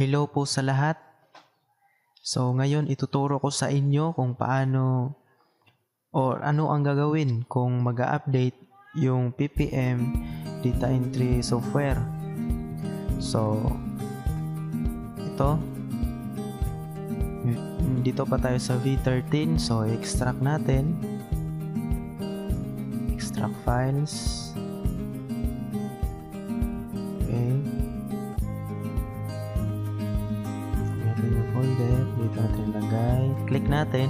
Hello po sa lahat. So ngayon ituturo ko sa inyo kung paano or ano ang gagawin kung mag-update yung PPM data entry software. So ito, dito pa tayo sa V13. So extract natin, extract files. Okay, folder, dito natin ilagay, click natin,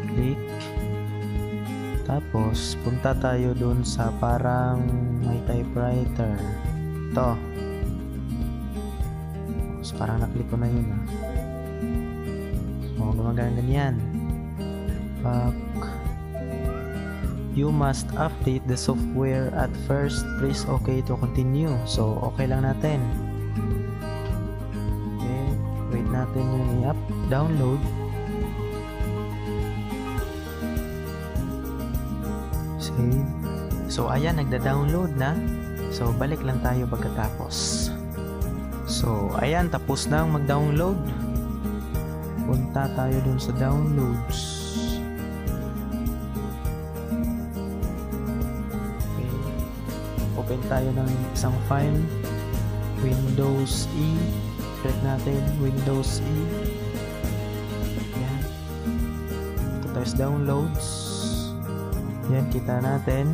click, tapos punta tayo dun sa parang may typewriter, ito, tapos parang naklik ko na yun gumagana ganyan. Back, you must update the software at first, press OK to continue. So okay lang natin. Wait natin yung i-up, download. Save. So ayan, nagda-download na. So balik lang tayo pagkatapos. So ayan, tapos na mag-download. Punta tayo dun sa downloads. Okay. Open tayo ng isang file, Windows E. Click natin, Windows E. Yan. Ito tayo sa downloads. Yan, kita natin.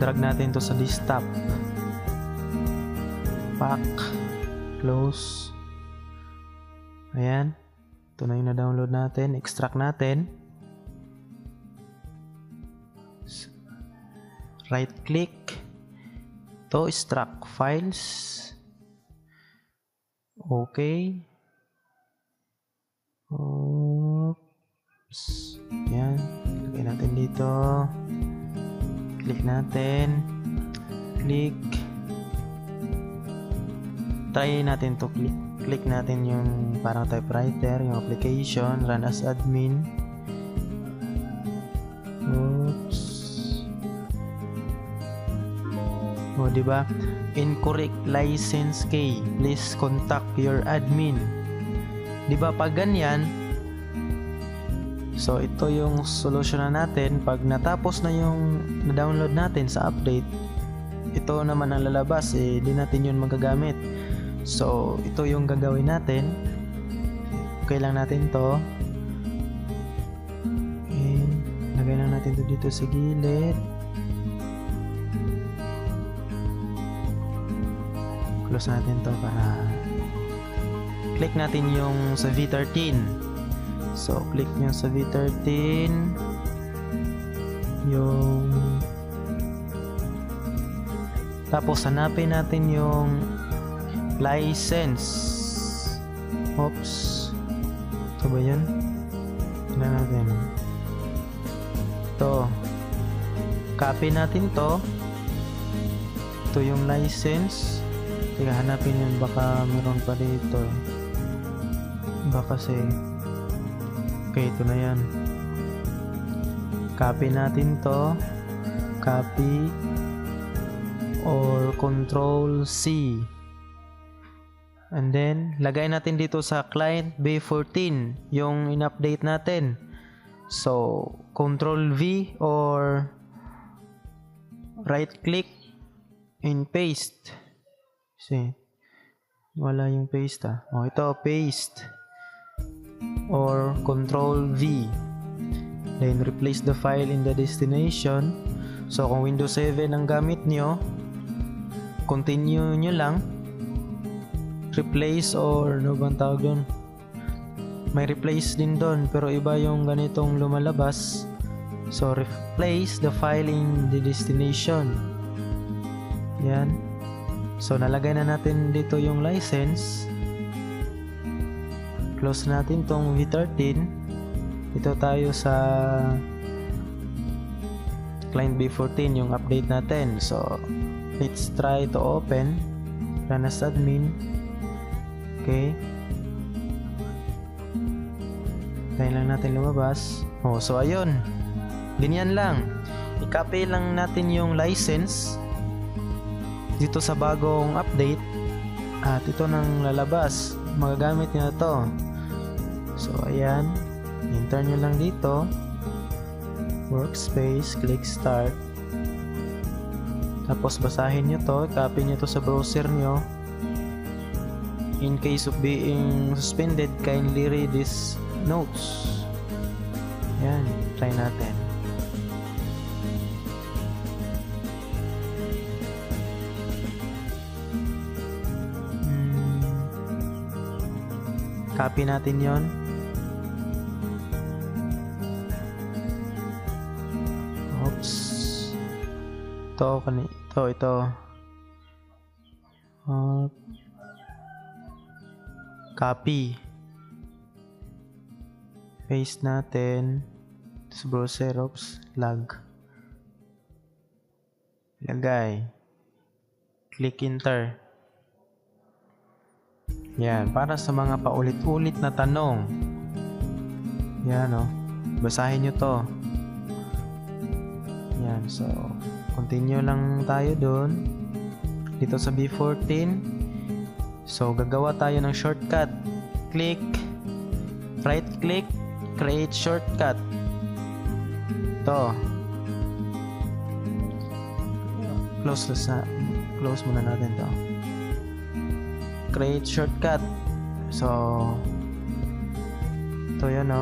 Drag natin to sa desktop. Pack. Close. Ayan. Ito na yung na-download natin. Extract natin. Right click. Ito, extract files. Okay. Oops. Yan. Lagay natin dito. Click natin. Click. Try natin to click. Click natin yung parang typewriter, yung application, run as admin. Oops. O, diba? Incorrect license key. Please contact your admin. Diba pag ganyan, so ito yung solution na natin. Pag natapos na yung na-download natin sa update, ito naman ang lalabas, di natin yun magagamit. So ito yung gagawin natin. Okay lang natin to. Okay. Lagay lang natin to dito sa gilid. Close natin to para click natin yung sa V13. So click nyo sa V13 yung, tapos hanapin natin yung license. Oops, ito ba yun? Tignan natin ito, copy natin to. Ito yung license. Teka, hanapin yun, baka meron pa dito. Baka kasi okay, ito na yan. Copy natin to. Copy or Control C. And then lagay natin dito sa client B14 yung in-update natin. So Control V or right click and paste. See, wala yung paste Oh, ito paste or Control V. Then replace the file in the destination. So kung Windows 7 ang gamit nyo, continue nyo lang. Replace or ano bang tawag doon? May replace din doon, pero iba yung ganitong lumalabas. So replace the file in the destination. Yan. So nalagay na natin dito yung license. Close natin tong V13. Dito tayo sa client B14 yung update natin. So let's try to open, run as admin. Okay, tayo lang natin lumabas. So ayun, ganyan lang. I-copy lang natin yung license dito sa bagong update. At ito nang lalabas. Magagamit nyo na to. So, ayan. Enter nyo lang dito. Workspace. Click Start. Tapos, basahin nyo to. Copy nyo to sa browser nyo. In case of being suspended, kindly read these notes. Ayan. Try natin. Copy natin yon. Oops. Ito. Copy. Paste natin sa browser. Oops. Lag. Lagay. Click enter. Yan, para sa mga paulit-ulit na tanong. Yan, basahin nyo to. Yan, so continue lang tayo dun. Dito sa B14. So, gagawa tayo ng shortcut. Click, right click, create shortcut. To. Close muna natin to. Create shortcut. So, ito yun,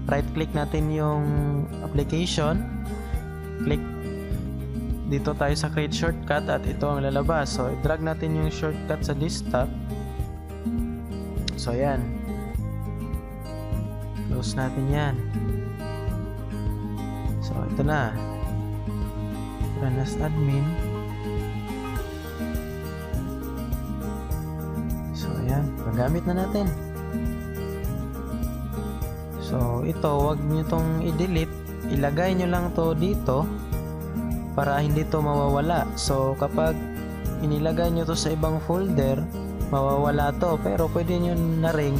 right click natin yung application. Click dito tayo sa create shortcut at ito ang lalabas. So, i-drag natin yung shortcut sa desktop. So, ayan. Close natin yan. So, ito na. Run as admin. So, ayan. Magamit na natin. So, ito, wag nyo itong i-delete. Ilagay nyo lang to dito para hindi to mawawala. So, kapag inilagay nyo to sa ibang folder, mawawala to. Pero, pwede nyo na ring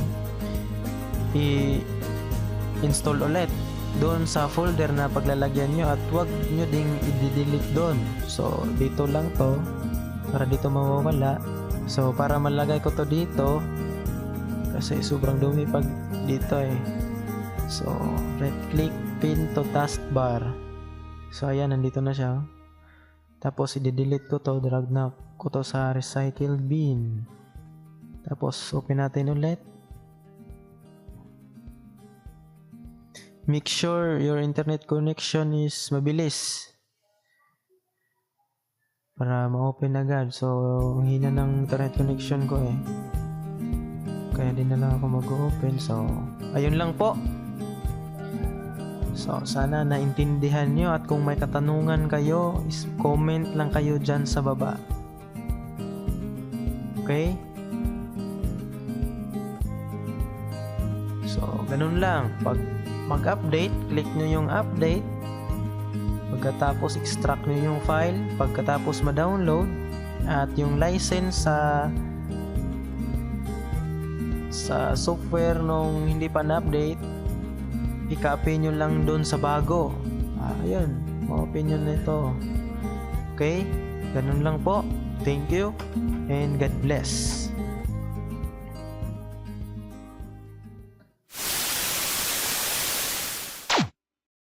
i-install ulit doon sa folder na paglalagyan nyo at wag nyo ding i-delete doon. So, dito lang to para dito mawawala. So, para malagay ko to dito kasi sobrang dumi pag dito eh. So, right click, pin to taskbar. So, ayan, nandito na siya. Tapos, i-delete ko to, drag na ko to sa recycle bin. Tapos, open natin ulit. Make sure your internet connection is mabilis para ma-open agad. So, ang hina ng internet connection ko eh. Kaya din na lang ako mag-open. So, ayun lang po. So, sana naintindihan nyo at kung may katanungan kayo, comment lang kayo dyan sa baba. Okay? So, ganun lang. Pag mag-update, click nyo yung update. Pagkatapos, extract nyo yung file. Pagkatapos, ma-download. At yung license sa software nung hindi pa na-update, i-copy nyo lang dun sa bago. Ayun, ma-open nyo na ito. Okay? Ganun lang po. Thank you and God bless.